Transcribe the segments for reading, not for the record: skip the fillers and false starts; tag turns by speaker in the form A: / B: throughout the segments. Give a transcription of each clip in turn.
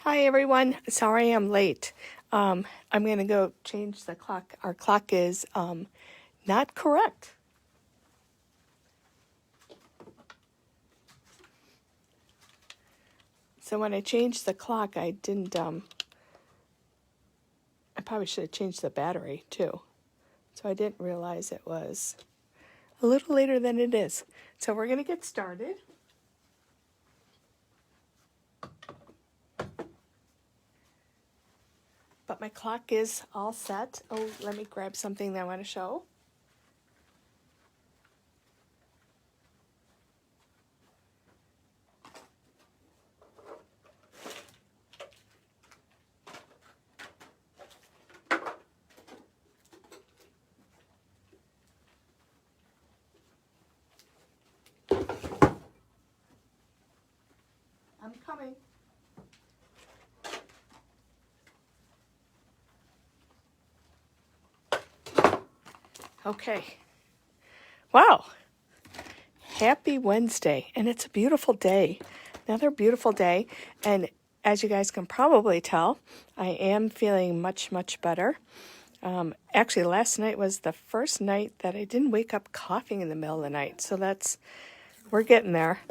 A: Hi everyone, sorry I'm late. I'm going to go change the clock. Our clock is not correct. So when I changed the clock, I didn't, I probably should have changed the battery too. So I didn't realize it was a little later than it is. So we're going to get started. But my clock is all set. Oh, let me grab something that I want to show. I'm coming. Okay. Wow. Happy Wednesday. And it's a beautiful day. Another beautiful day. And as you guys can probably tell, I am feeling much, much better. Actually, last night was the first night that I didn't wake up coughing in the middle of the night. So we're getting there.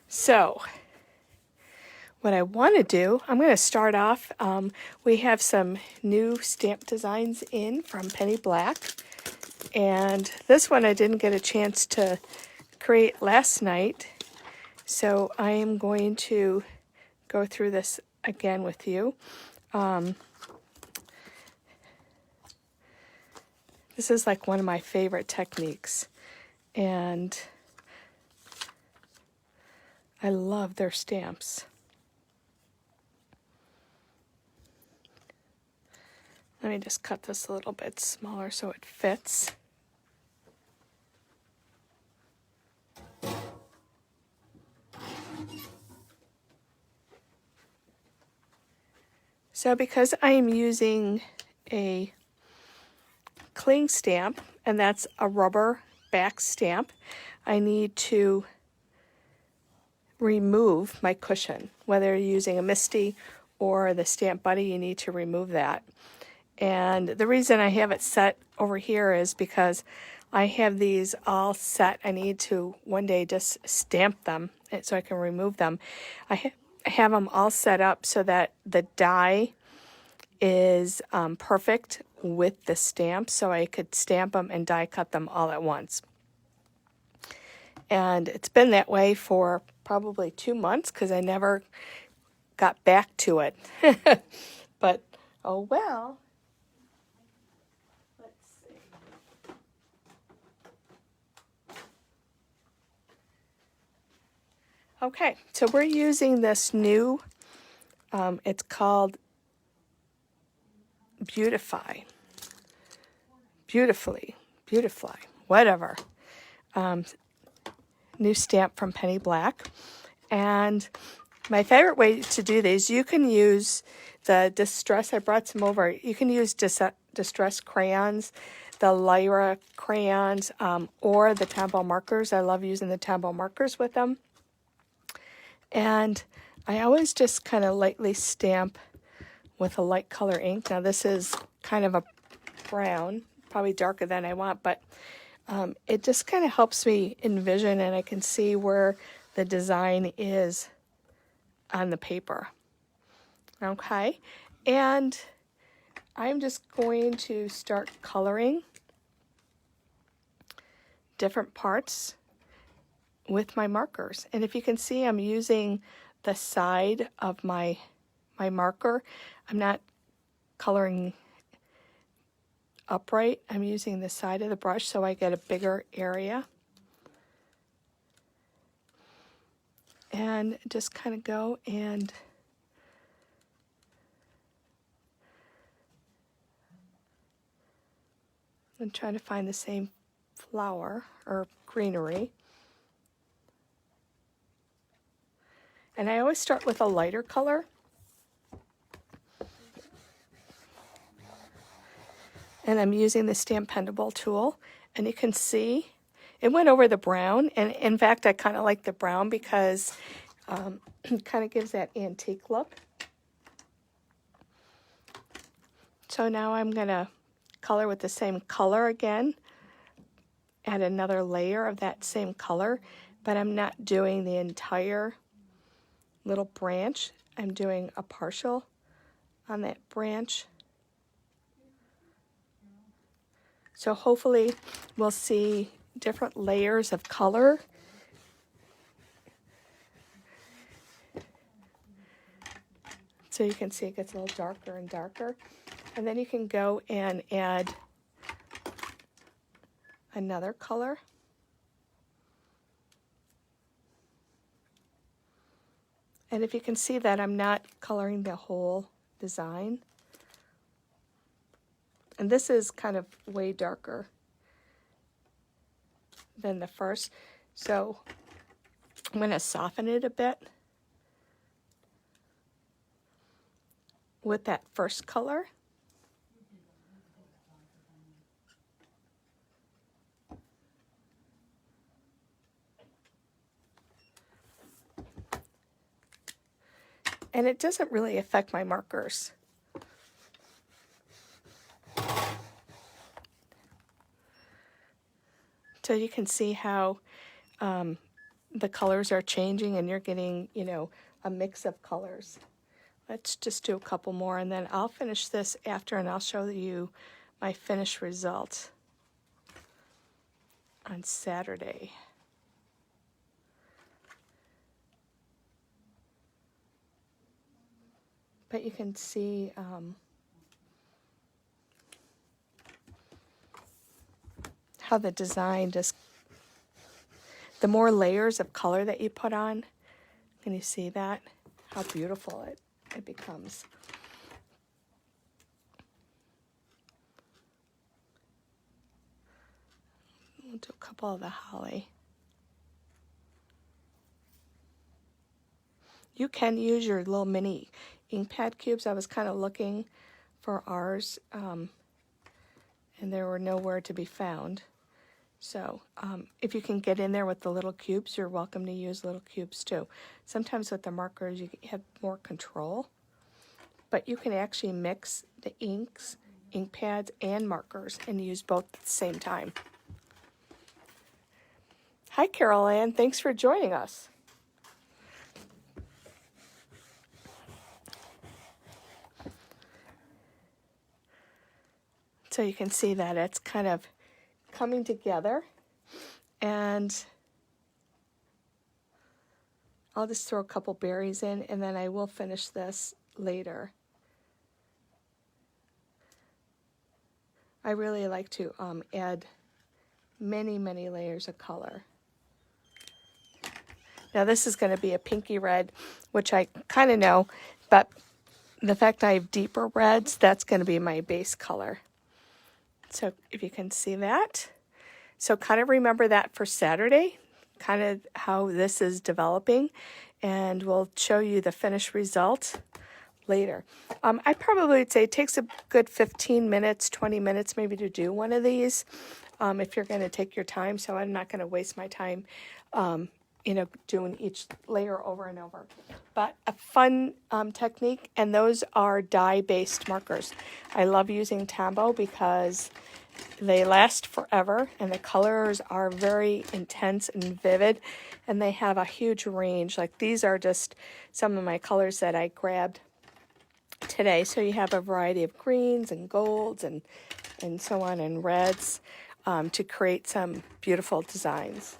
A: So what I want to do, I'm going to start off. We have some new stamp designs in from Penny Black. And this one I didn't get a chance to create last night. So I am going to go through this again with you. This is like one of my favorite techniques. And I love their stamps. Let me just cut this a little bit smaller so it fits. So because I am using a cling stamp, and that's a rubber back stamp, I need to remove my cushion. Whether you're using a MISTI or the Stamp Buddy, you need to remove that. And the reason I have it set over here is because I have these all set. I need to one day just stamp them so I can remove them. I have them all set up so that the die is perfect with the stamp, so I could stamp them and die cut them all at once. And it's been that way for probably 2 months because I never got back to it. But, oh well. Let's see. Okay, so we're using this new, it's called Beautify. Beautify, whatever. New stamp from Penny Black. And my favorite way to do these, you can use the Distress, I brought some over, you can use Distress crayons, the Lyra crayons, or the Tombow markers. I love using the Tombow markers with them. And I always just kind of lightly stamp with a light color ink. Now this is kind of a brown, probably darker than I want, but it just kind of helps me envision, and I can see where the design is on the paper. Okay, and I'm just going to start coloring different parts with my markers. And if you can see, I'm using the side of my marker. I'm not coloring upright. I'm using the side of the brush so I get a bigger area. And just kind of go and I'm trying to find the same flower or greenery. And I always start with a lighter color. And I'm using the Stampendable tool. And you can see it went over the brown. And in fact, I kind of like the brown because kind of gives that antique look. So now I'm going to color with the same color again, add another layer of that same color, but I'm not doing the entire little branch. I'm doing a partial on that branch. So hopefully we'll see different layers of color. So you can see it gets a little darker and darker. And then you can go and add another color. And if you can see that I'm not coloring the whole design. And this is kind of way darker than the first. So I'm going to soften it a bit with that first color. And it doesn't really affect my markers. So you can see how the colors are changing and you're getting, you know, a mix of colors. Let's just do a couple more and then I'll finish this after and I'll show you my finished result on Saturday. But you can see how the design just, the more layers of color that you put on, can you see that? How beautiful it becomes. We'll do a couple of the holly. You can use your little mini ink pad cubes. I was kind of looking for ours, and there were nowhere to be found. So if you can get in there with the little cubes, you're welcome to use little cubes too. Sometimes with the markers, you have more control, but you can actually mix the inks, ink pads, and markers and use both at the same time. Hi, Carol Ann. Thanks for joining us. So you can see that it's kind of coming together, and I'll just throw a couple berries in and then I will finish this later. I really like to add many layers of color. Now this is going to be a pinky red, which I kind of know, but the fact I have deeper reds, that's going to be my base color. So if you can see that. So kind of remember that for Saturday, kind of how this is developing, and we'll show you the finished result later. I probably would say it takes a good 15 minutes, 20 minutes maybe to do one of these if you're going to take your time. So I'm not going to waste my time, doing each layer over and over. But a fun technique, and those are dye-based markers. I love using Tombow because they last forever, and the colors are very intense and vivid, and they have a huge range. Like these are just some of my colors that I grabbed today. So you have a variety of greens and golds and so on, and reds to create some beautiful designs.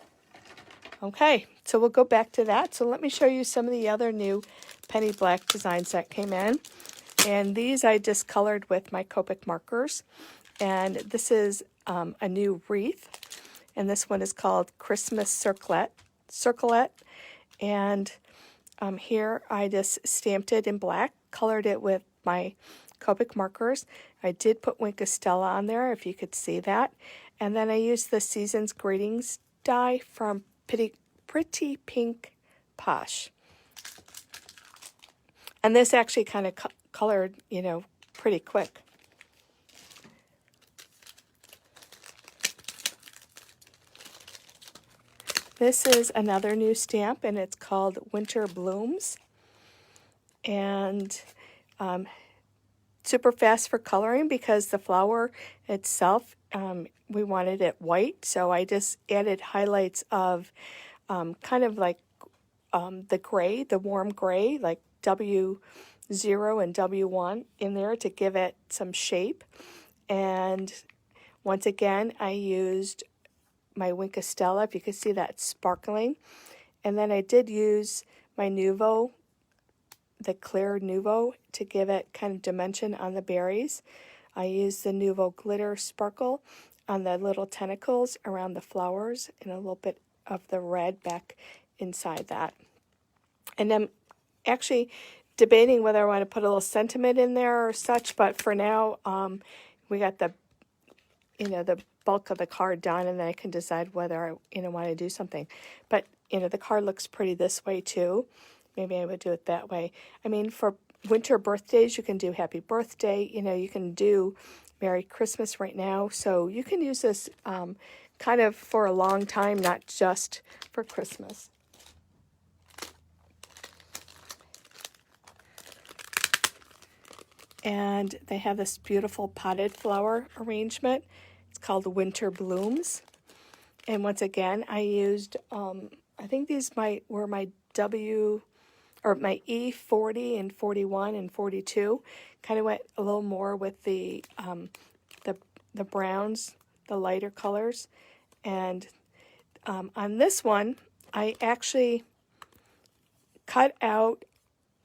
A: Okay, so we'll go back to that. So let me show you some of the other new penny black designs that came in. And these I discolored with my Copic markers. And this is a new wreath. And this one is called Christmas Circlet. And here I just stamped it in black, colored it with my Copic markers. I did put Wink of Stella on there, if you could see that. And then I used the Season's Greetings die from Pretty Pink Posh. And this actually kind of colored, pretty quick. This is another new stamp, and it's called Winter Blooms. And super fast for coloring because the flower itself, we wanted it white. So I just added highlights of kind of like the gray, the warm gray, like W0 and W1 in there to give it some shape. And once again, I used my Wink of Stella, if you can see that sparkling. And then I did use my Nuvo, the clear Nuvo, to give it kind of dimension on the berries. I used the Nuvo glitter sparkle on the little tentacles around the flowers and a little bit of the red back inside that. And I'm actually debating whether I want to put a little sentiment in there or such, but for now, we got the bulk of the card done, and then I can decide whether I want to do something. But the card looks pretty this way too. Maybe I would do it that way. I mean, for winter birthdays, you can do happy birthday. You can do Merry Christmas right now. So you can use this kind of for a long time, not just for Christmas. And they have this beautiful potted flower arrangement. It's called Winter Blooms. And once again, I used, I think these were my my E40 and 41 and 42. Kind of went a little more with the browns, the lighter colors. And on this one, I actually cut out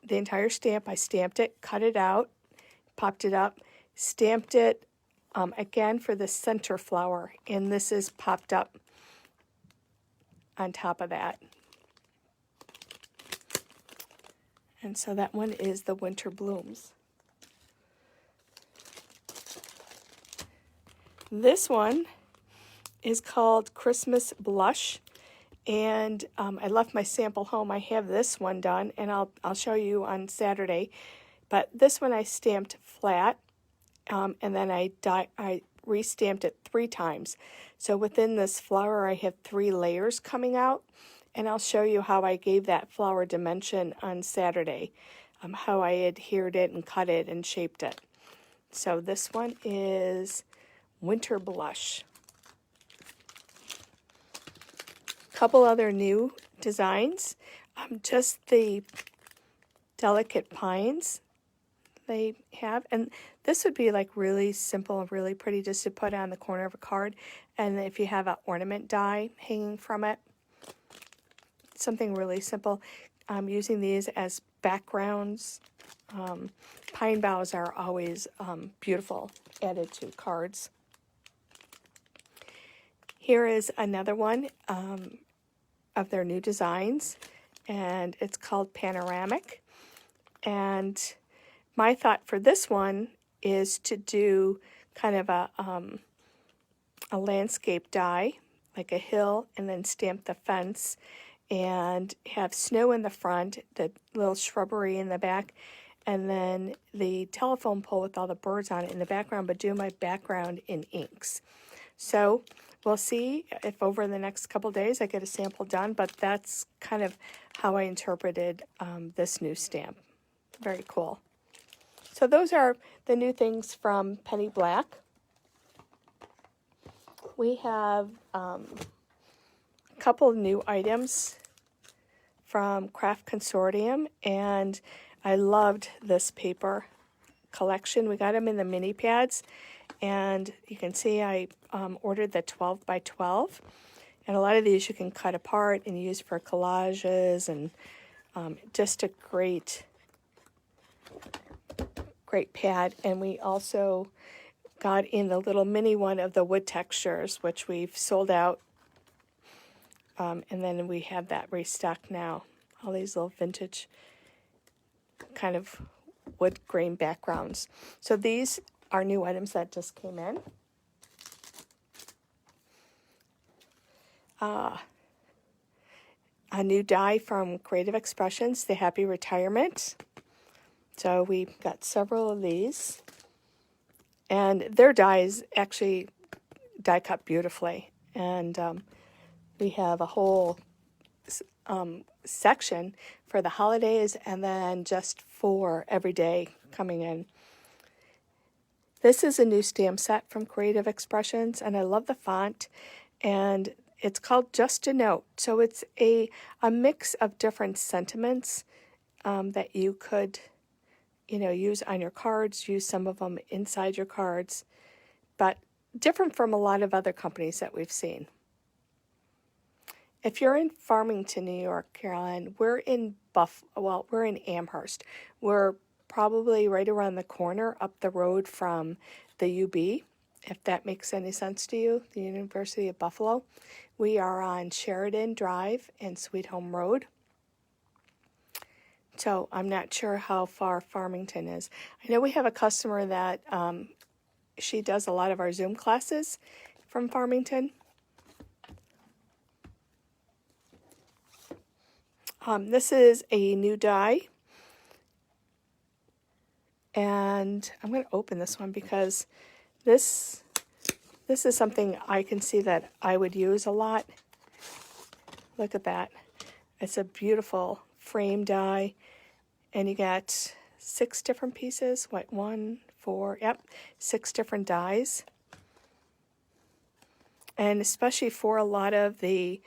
A: the entire stamp. I stamped it, cut it out, popped it up, stamped it again for the center flower, and this is popped up on top of that. And so that one is the Winter Blooms. This one is called Christmas Blush, and I left my sample home. I have this one done, and I'll show you on Saturday. But this one I stamped flat, and then I restamped it 3 times. So within this flower, I have 3 layers coming out, and I'll show you how I gave that flower dimension on Saturday, how I adhered it and cut it and shaped it. So this one is Winter Blush. Couple other new designs, just the delicate pines they have, and this would be like really simple and really pretty just to put on the corner of a card. And if you have an ornament die hanging from it, something really simple. I'm using these as backgrounds. Pine boughs are always beautiful added to cards. Here is another one of their new designs, and it's called Panoramic. And my thought for this one is to do kind of a landscape die, like a hill, and then stamp the fence and have snow in the front, the little shrubbery in the back, and then the telephone pole with all the birds on it in the background, but do my background in inks. So we'll see if over the next couple days I get a sample done, but that's kind of how I interpreted this new stamp. Very cool. So those are the new things from Penny Black. We have a couple of new items from Craft Consortium, and I loved this paper collection. We got them in the mini pads, and you can see I ordered the 12 by 12, and a lot of these you can cut apart and use for collages, and just a great pad. And we also got in the little mini one of the wood textures, which we've sold out. And then we have that restocked now. All these little vintage kind of wood grain backgrounds. So these are new items that just came in. A new die from Creative Expressions, the Happy Retirement. So we got several of these. And their dies actually die cut beautifully. And We have a whole section for the holidays and then just for every day coming in. This is a new stamp set from Creative Expressions, and I love the font, and it's called Just a Note. So it's a mix of different sentiments that you could, use on your cards, use some of them inside your cards, but different from a lot of other companies that we've seen. If you're in Farmington, New York, Carolyn, we're in Amherst. We're probably right around the corner up the road from the UB, if that makes any sense to you, the University of Buffalo. We are on Sheridan Drive and Sweet Home Road. So I'm not sure how far Farmington is. I know we have a customer that she does a lot of our Zoom classes from Farmington. This is a new die. And I'm going to open this one because this is something I can see that I would use a lot. Look at that. It's a beautiful frame die. And you got 6 different pieces. 6 different dies. And especially for a lot of the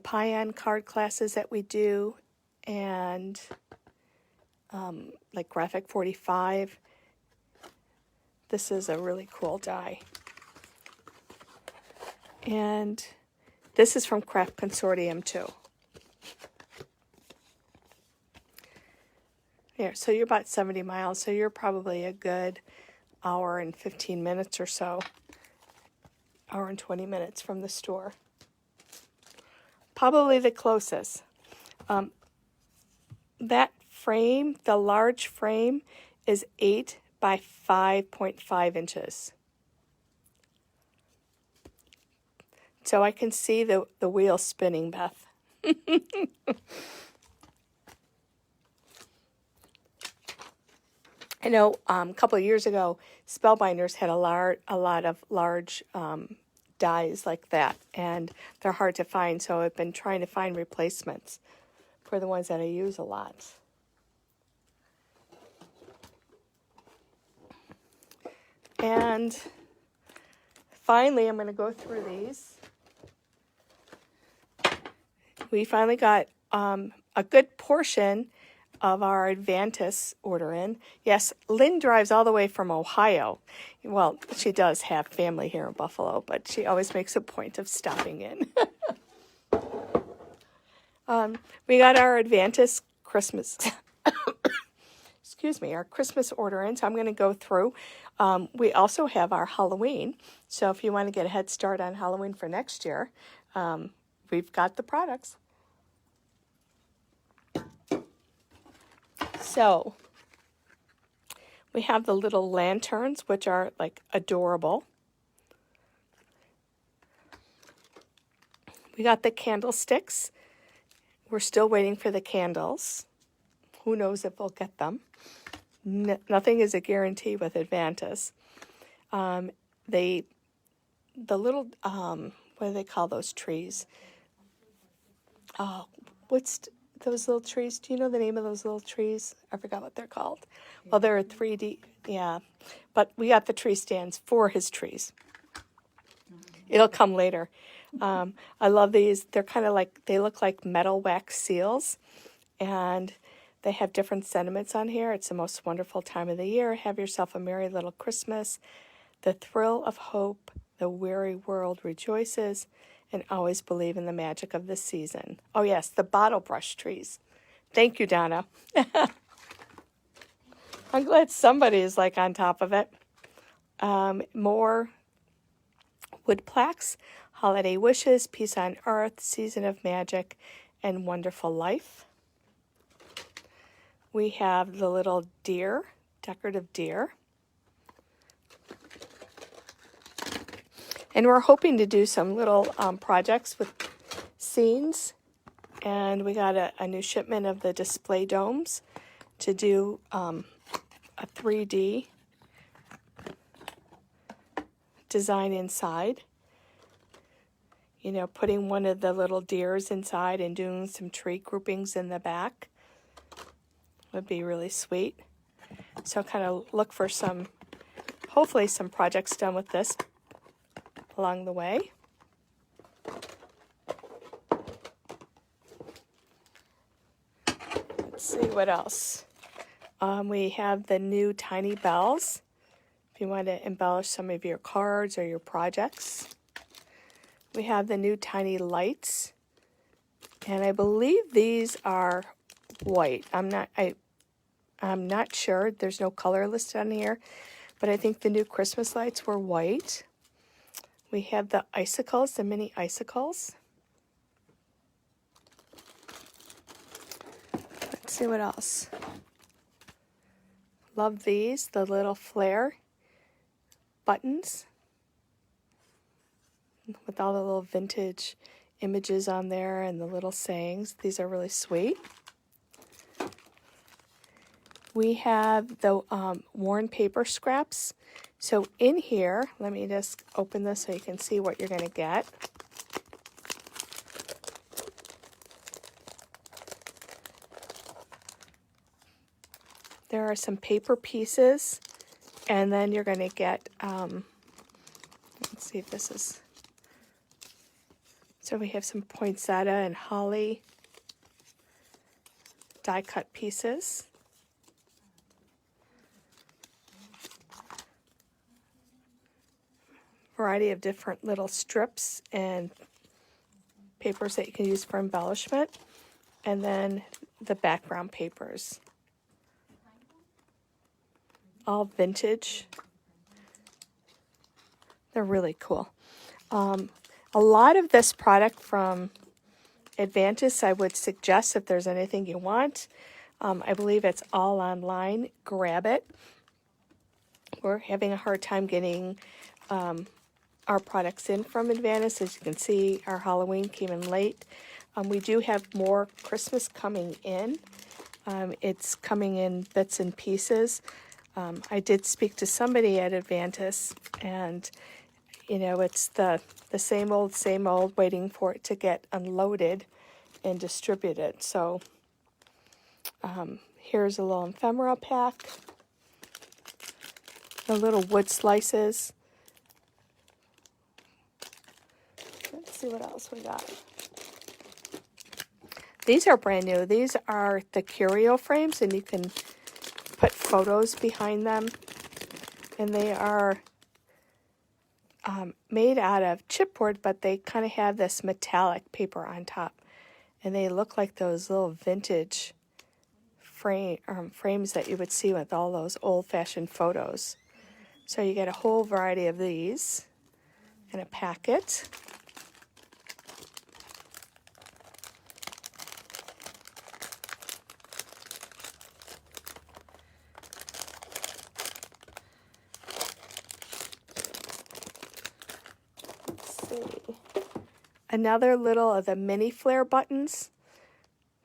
A: Pion card classes that we do, and like Graphic 45, this is a really cool die. And this is from Craft Consortium too. Here, so you're about 70 miles, so you're probably a good hour and 15 minutes or so, hour and 20 minutes from the store. Probably the closest. That frame, the large frame, is 8 by 5.5 inches. So I can see the wheel spinning, Beth. I know a couple of years ago, Spellbinders had a lot of large dies like that, and they're hard to find, so I've been trying to find replacements for the ones that I use a lot. And finally, I'm going to go through these. We finally got a good portion of our Advantis order in. Yes, Lynn drives all the way from Ohio. Well, she does have family here in Buffalo, but she always makes a point of stopping in. We got our Advantis Christmas, our Christmas order in, so I'm going to go through. We also have our Halloween, so if you want to get a head start on Halloween for next year, we've got the products. So we have the little lanterns, which are like adorable. We got the candlesticks. We're still waiting for the candles. Who knows if we'll get them. Nothing is a guarantee with Advantis. The little, what do they call those trees? What's those little trees? Do you know the name of those little trees? I forgot what they're called. Well, they're a 3D, yeah. But we got the tree stands for his trees. It'll come later. I love these. They're kind of like, they look like metal wax seals. And they have different sentiments on here. It's the most wonderful time of the year. Have yourself a merry little Christmas. The thrill of hope. The weary world rejoices. And always believe in the magic of this season. Oh, yes, the bottle brush trees. Thank you, Donna. I'm glad somebody is like on top of it. More wood plaques, holiday wishes, peace on earth, season of magic, and wonderful life. We have the little deer, decorative deer. And we're hoping to do some little projects with scenes. And we got a new shipment of the display domes to do a 3D design inside. you know, putting one of the little deers inside and doing some tree groupings in the back would be really sweet. So kind of look for some, hopefully some projects done with this along the way. Let's see what else. We have the new tiny bells if you want to embellish some of your cards or your projects. We have the new tiny lights, and I believe these are white. I'm not sure. There's no color listed on here, but I think the new Christmas lights were white. We have the icicles, the mini icicles. Let's see what else. Love these, the little flare buttons with all the little vintage images on there and the little sayings. These are really sweet. We have the worn paper scraps. So in here, let me just open this so you can see what you're going to get. There are some paper pieces, and then you're going to get, let's see if this is, so we have some poinsettia and holly die cut pieces. Variety of different little strips and papers that you can use for embellishment, and then the background papers. All vintage. They're really cool. A lot of this product from Advantis, I would suggest if there's anything you want. I believe it's all online. Grab it. We're having a hard time getting our products in from Advantis. As you can see, our Halloween came in late. We do have more Christmas coming in. It's coming in bits and pieces. I did speak to somebody at Advantis, and you know, it's the same old, waiting for it to get unloaded and distributed. So here's a little ephemera pack, the little wood slices. Let's see what else we got. These are brand new. These are the Curio Frames, and you can put photos behind them. And they are made out of chipboard, but they kind of have this metallic paper on top. And they look like those little vintage frames that you would see with all those old-fashioned photos. So you get a whole variety of these in a packet. Another little of the mini flare buttons.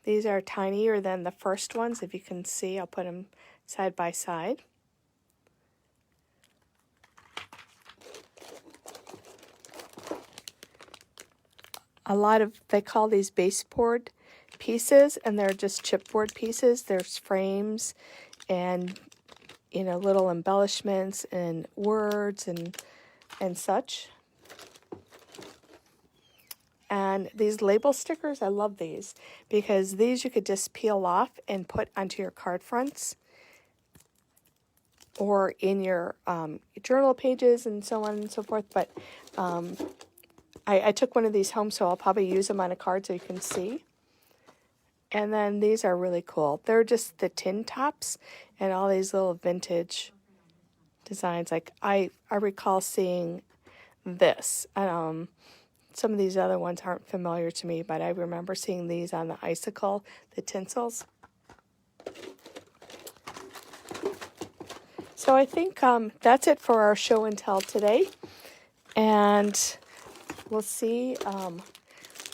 A: These are tinier than the first ones. If you can see, I'll put them side by side. A lot of, they call these baseboard pieces, and they're just chipboard pieces. There's frames and, you know, little embellishments and words and such. And these label stickers, I love these, because these you could just peel off and put onto your card fronts or in your journal pages and so on and so forth. But I took one of these home, so I'll probably use them on a card so you can see. And then these are really cool. They're just the tin tops and all these little vintage designs. Like I recall seeing this. Some of these other ones aren't familiar to me, but I remember seeing these on the icicle, the tinsels. So I think that's it for our show and tell today. And we'll see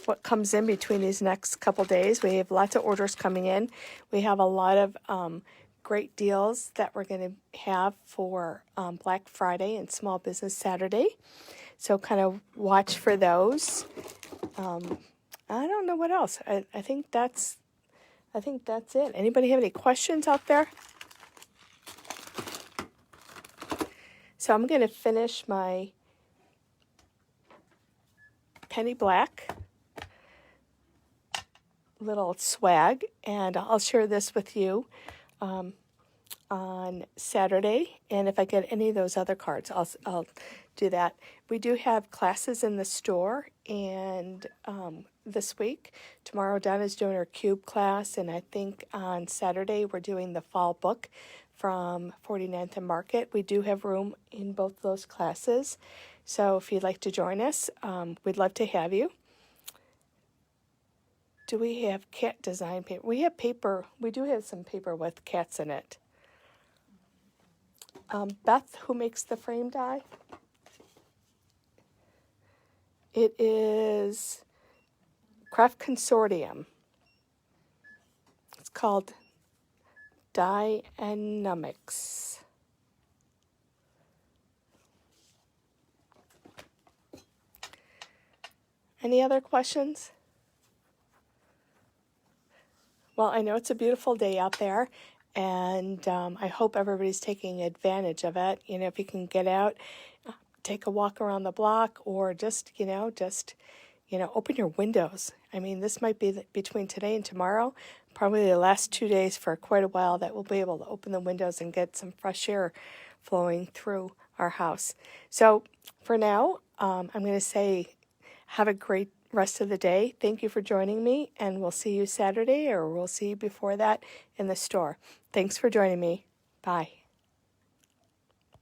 A: what comes in between these next couple days. We have lots of orders coming in. We have a lot of great deals that we're going to have for Black Friday and Small Business Saturday. So kind of watch for those. I don't know what else. I think that's it. Anybody have any questions out there? So I'm going to finish my penny black little swag, and I'll share this with you on Saturday. And if I get any of those other cards, I'll do that. We do have classes in the store, and this week, tomorrow Donna's doing her cube class, and I think on Saturday we're doing the fall book from 49th and Market. We do have room in both those classes, so if you'd like to join us, we'd love to have you. Do we have cat design paper? We have paper. We do have some paper with cats in it. Beth, who makes the frame die? It is Craft Consortium. It's called Dynamics. Any other questions? Well, I know it's a beautiful day out there, and I hope everybody's taking advantage of it. You know, if you can get out, take a walk around the block, or just open your windows. I mean, this might be between today and tomorrow, probably the last 2 days for quite a while, that we'll be able to open the windows and get some fresh air flowing through our house. So for now, I'm going to say have a great rest of the day. Thank you for joining me, and we'll see you Saturday, or we'll see you before that in the store. Thanks for joining me. Bye.